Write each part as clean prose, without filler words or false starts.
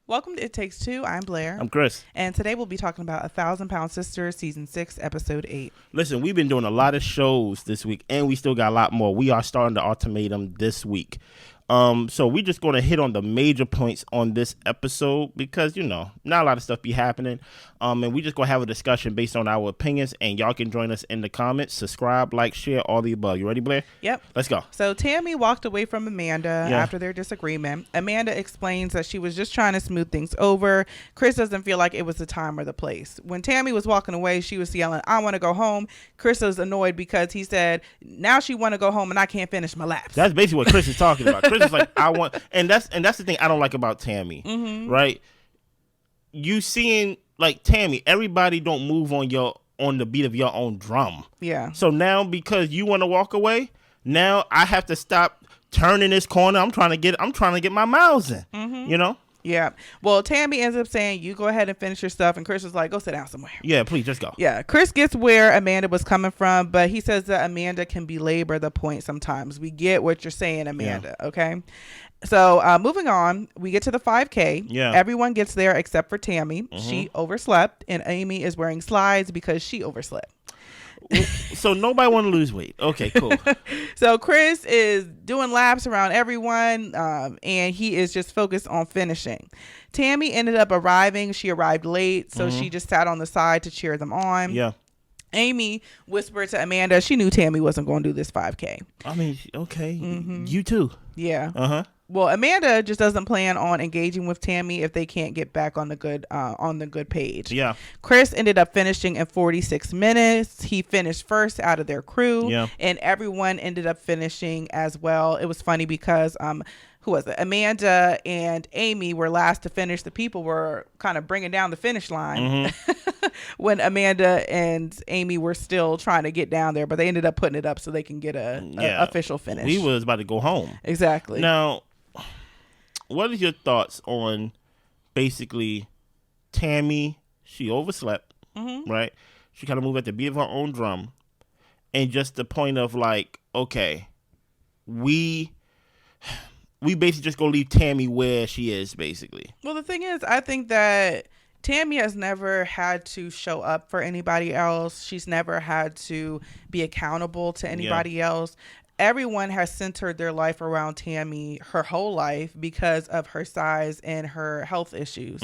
Welcome to It Takes Two. I'm Blair. I'm Chris. And today we'll be talking about 1,000-Pound Sister, Season 6, Episode 8. Listen, we've been doing a lot of shows this week, and we still got a lot more. We are starting the ultimatum this week. So we're just going to hit on the major points on this episode because, not a lot of stuff be happening. And we just going to have a discussion based on our opinions, and y'all can join us in the comments. Subscribe, like, share, all the above. You ready, Blair? Yep. Let's go. So Tammy walked away from Amanda after their disagreement. Amanda explains that she was just trying to smooth things over. Chris doesn't feel like it was the time or the place. When Tammy was walking away, she was yelling, "I want to go home." Chris was annoyed because he said, now she want to go home and I can't finish my laps. That's basically what Chris is talking about. Chris is like, I want, and that's the thing I don't like about Tammy, right? You seeing like Tammy, everybody don't move on the beat of your own drum. Yeah. So now because you want to walk away, now I have to stop turning this corner. I'm trying to get my miles in. Yeah. Well, Tammy ends up saying, "You go ahead and finish your stuff," and Chris was like, "Go sit down somewhere." Yeah, please just go. Yeah. Chris gets where Amanda was coming from, but he says that Amanda can belabor the point sometimes. We get what you're saying, Amanda. Yeah. Okay. So moving on, we get to the 5K. Yeah. Everyone gets there except for Tammy. She overslept, and Amy is wearing slides because she overslept. So nobody want to lose weight. Okay, cool. So Chris is doing laps around everyone, and he is just focused on finishing. Tammy ended up arriving. She arrived late, so she just sat on the side to cheer them on. Yeah. Amy whispered to Amanda she knew Tammy wasn't going to do this 5K. I mean, okay. You too. Yeah. Well, Amanda just doesn't plan on engaging with Tammy if they can't get back on the good page. Yeah. Chris ended up finishing in 46 minutes. He finished first out of their crew. Yeah. And everyone ended up finishing as well. It was funny because who was it? Amanda and Amy were last to finish. The people were kind of bringing down the finish line when Amanda and Amy were still trying to get down there, but they ended up putting it up so they can get a official finish. We was about to go home. Exactly. Now, what is your thoughts on basically Tammy? She overslept, right? She kind of moved at the beat of her own drum, and just the point of like, okay, we basically just gonna leave Tammy where she is, basically. Well, the thing is, I think that Tammy has never had to show up for anybody else. She's never had to be accountable to anybody else. Everyone has centered their life around Tammy her whole life because of her size and her health issues.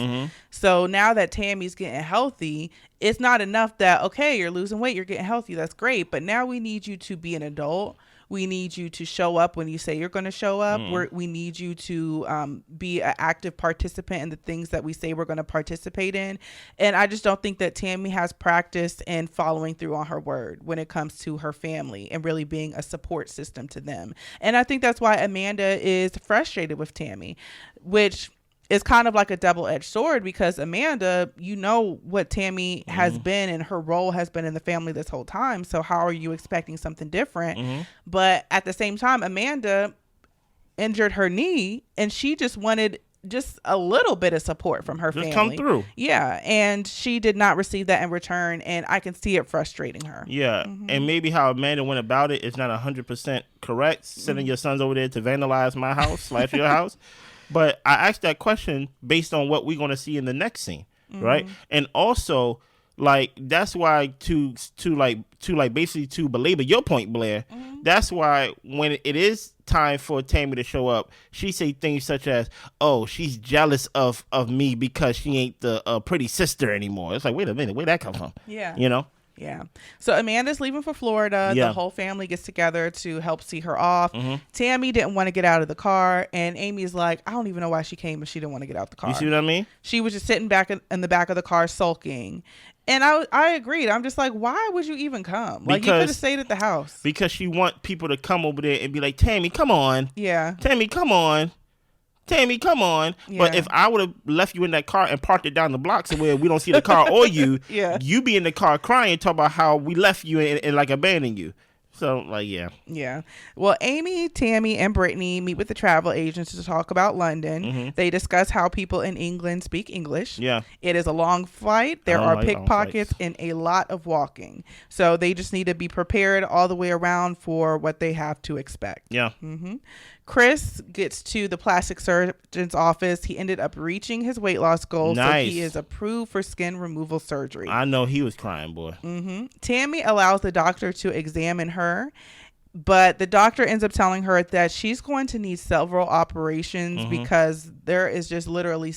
So now that Tammy's getting healthy, it's not enough that, okay, you're losing weight, you're getting healthy, that's great. But now we need you to be an adult. We need you to show up when you say you're going to show up. We need you to be an active participant in the things that we say we're going to participate in. And I just don't think that Tammy has practiced in following through on her word when it comes to her family and really being a support system to them. And I think that's why Amanda is frustrated with Tammy, which is kind of like a double-edged sword because Amanda, you know what Tammy has been and her role has been in the family this whole time. So how are you expecting something different? But at the same time, Amanda injured her knee and she just wanted just a little bit of support from her family. Come through. Yeah. And she did not receive that in return. And I can see it frustrating her. Yeah. And maybe how Amanda went about it is not 100% correct. Sending your sons over there to vandalize my house, / your house. But I asked that question based on what we're going to see in the next scene, right? And also, like, that's why to basically to belabor your point, Blair, that's why when it is time for Tammy to show up, she say things such as, "Oh, she's jealous of me because she ain't the pretty sister anymore." It's like, wait a minute, where'd that come from? Yeah. Yeah. So Amanda's leaving for Florida. Yeah. The whole family gets together to help see her off. Tammy didn't want to get out of the car. And Amy's like, I don't even know why she came if she didn't want to get out the car. You see what I mean? She was just sitting back in the back of the car sulking. And I agreed. I'm just like, why would you even come? Like, you could have stayed at the house. Because she want people to come over there and be like, Tammy, come on. Yeah. Tammy, come on. Tammy, come on. Yeah. But if I would have left you in that car and parked it down the block somewhere we don't see the car or you, Yeah. you be in the car crying, talk about how we left you and like abandoned you. So, like, yeah. Yeah. Well, Amy, Tammy, and Brittany meet with the travel agents to talk about London. Mm-hmm. They discuss how people in England speak English. Yeah. It is a long flight. I There don't are like long pickpockets flights. and a lot of walking. So they just need to be prepared all the way around for what they have to expect. Yeah. Chris gets to the plastic surgeon's office. He ended up reaching his weight loss goal, so he is approved for skin removal surgery. I know he was crying, boy. Tammy allows the doctor to examine her, but the doctor ends up telling her that she's going to need several operations because there is just literally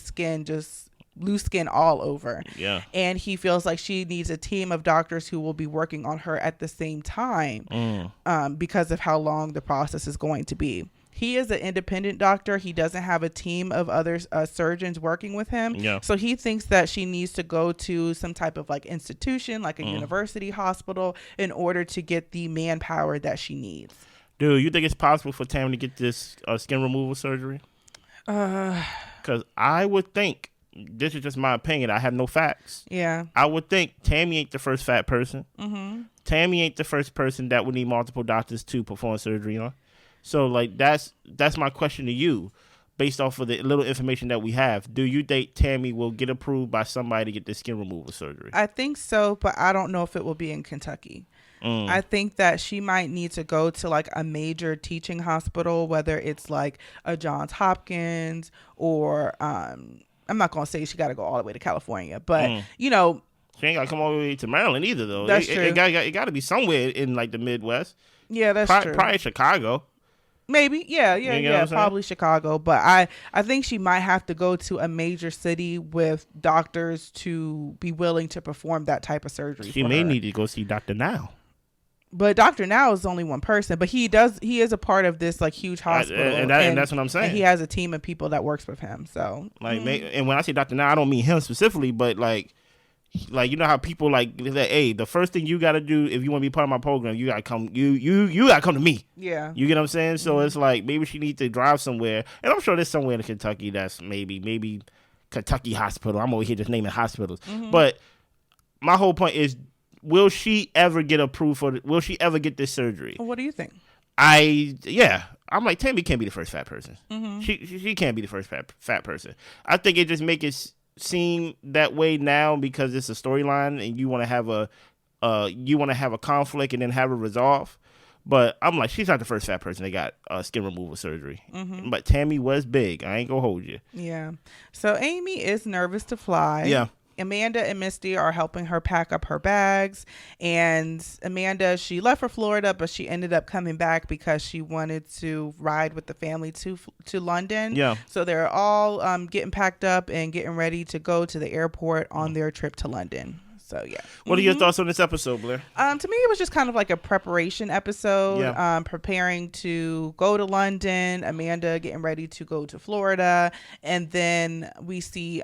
loose skin all over. Yeah. And he feels like she needs a team of doctors who will be working on her at the same time because of how long the process is going to be. He is an independent doctor. He doesn't have a team of other surgeons working with him. Yeah. So he thinks that she needs to go to some type of like institution, like a university hospital, in order to get the manpower that she needs. Dude, you think it's possible for Tammy to get this skin removal surgery? Because I would think, this is just my opinion, I have no facts. Yeah. I would think Tammy ain't the first fat person. Tammy ain't the first person that would need multiple doctors to perform surgery on. So, like, that's my question to you, based off of the little information that we have. Do you think Tammy will get approved by somebody to get this skin removal surgery? I think so, but I don't know if it will be in Kentucky. I think that she might need to go to like a major teaching hospital, whether it's like a Johns Hopkins or I'm not going to say she got to go all the way to California, but you know. She ain't got to come all the way to Maryland either, though. That's true. It got to be somewhere in like the Midwest. Yeah, that's true. Probably Chicago. Maybe, yeah, probably Chicago. But I think she might have to go to a major city with doctors to be willing to perform that type of surgery. She may need to go see Dr. Now. But Dr. Now is only one person, but he is a part of this like huge hospital, and that's what I'm saying. And he has a team of people that works with him. So like, and when I say Dr. Now, I don't mean him specifically, but like you know how people like say, hey, the first thing you got to do if you want to be part of my program, you got to come, you got to come to me. Yeah. You get what I'm saying? So it's like maybe she needs to drive somewhere, and I'm sure there's somewhere in Kentucky that's maybe Kentucky Hospital. I'm over here just naming hospitals, but my whole point is, will she ever get approved will she ever get this surgery? What do you think? I'm like, Tammy can't be the first fat person. She can't be the first fat person. I think it just make it seem that way now because it's a storyline and you want to have a conflict and then have it resolve. But I'm like, she's not the first fat person that got skin removal surgery. But Tammy was big. I ain't gonna hold you. Yeah. So Amy is nervous to fly. Yeah. Amanda and Misty are helping her pack up her bags, and Amanda, she left for Florida, but she ended up coming back because she wanted to ride with the family to London. Yeah. So they're all getting packed up and getting ready to go to the airport on their trip to London. So yeah. What are your thoughts on this episode, Blair? To me, it was just kind of like a preparation episode. Yeah. Preparing to go to London. Amanda getting ready to go to Florida, and then we see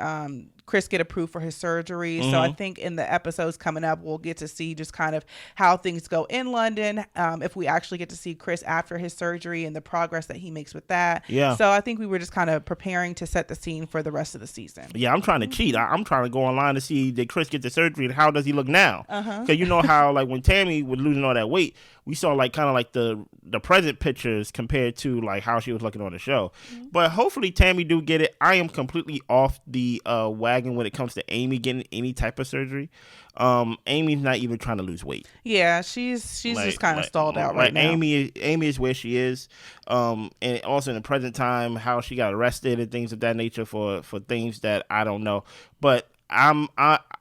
Chris get approved for his surgery. So I think in the episodes coming up, we'll get to see just kind of how things go in London. If we actually get to see Chris after his surgery and the progress that he makes with that. Yeah. So I think we were just kind of preparing to set the scene for the rest of the season. Yeah, I'm trying to cheat. I'm trying to go online to see did Chris get the surgery and how does he look now? Because you know how like when Tammy was losing all that weight, we saw like kind of like the present pictures compared to like how she was looking on the show. But hopefully Tammy do get it. I am completely off the wagon when it comes to Amy getting any type of surgery. Amy's not even trying to lose weight. Yeah, she's like, just kind of stalled out right now. Amy is where she is. And also in the present time, how she got arrested and things of that nature for things that I don't know. But I'm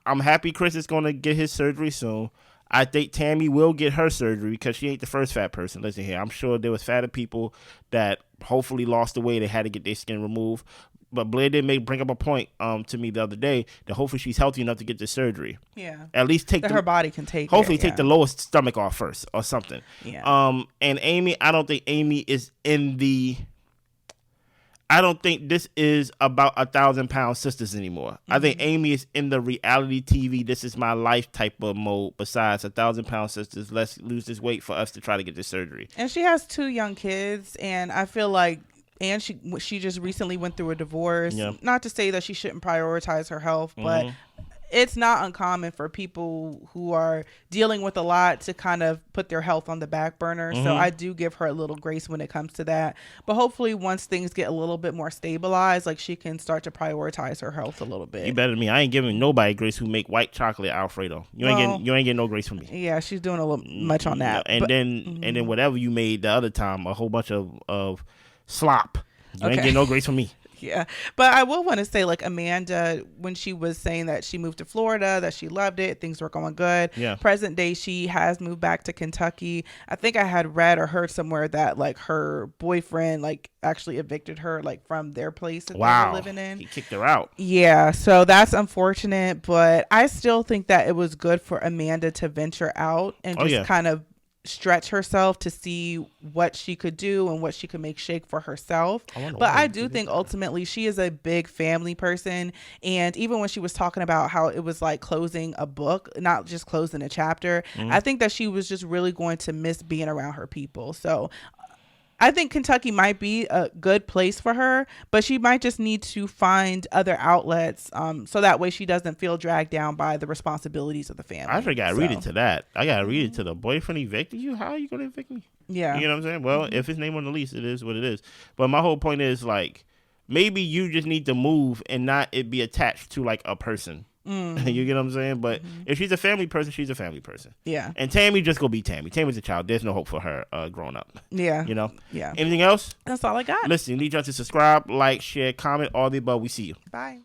happy Chris is going to get his surgery soon. I think Tammy will get her surgery because she ain't the first fat person. Listen here, I'm sure there was fatter people that hopefully lost the weight. They had to get their skin removed. But Blair did bring up a point to me the other day that hopefully she's healthy enough to get the surgery. Yeah. At least take her body can take. Hopefully take the lowest stomach off first or something. Yeah. And Amy, I don't think Amy is in the. I don't think this is about 1,000-pound sisters anymore. I think Amy is in the reality TV, this is my life type of mode. Besides 1,000-pound sisters, let's lose this weight for us to try to get this surgery. And she has 2 young kids, and I feel like, and she just recently went through a divorce. Yeah. Not to say that she shouldn't prioritize her health, but it's not uncommon for people who are dealing with a lot to kind of put their health on the back burner. So I do give her a little grace when it comes to that. But hopefully once things get a little bit more stabilized, like she can start to prioritize her health a little bit. You better than me. I ain't giving nobody grace who make white chocolate Alfredo. You ain't getting no grace from me. Yeah, she's doing a little much on that. And then whatever you made the other time, a whole bunch of slop. You ain't getting no grace from me. Yeah. But I will want to say, like, Amanda, when she was saying that she moved to Florida, that she loved it, things were going good. Yeah. Present day, she has moved back to Kentucky. I think I had read or heard somewhere that, like, her boyfriend, like, actually evicted her, like, from their place that they were living in. He kicked her out. Yeah. So that's unfortunate. But I still think that it was good for Amanda to venture out and just kind of stretch herself to see what she could do and what she could make shake for herself. But I do think ultimately she is a big family person, and even when she was talking about how it was like closing a book, not just closing a chapter, I think that she was just really going to miss being around her people. So I think Kentucky might be a good place for her, but she might just need to find other outlets so that way she doesn't feel dragged down by the responsibilities of the family. I forgot to read it to that. I got to read it to the boyfriend evicted you. How are you going to evict me? Yeah. You know what I'm saying? Well, if his name on the lease, it is what it is. But my whole point is, like, maybe you just need to move and not it be attached to, like, a person. You get what I'm saying? But if she's a family person, she's a family person. Yeah. And Tammy just go be Tammy. Tammy's a child. There's no hope for her growing up. Yeah. You know? Yeah. Anything else? That's all I got. Listen, you need y'all to subscribe, like, share, comment, all the above. We see you. Bye.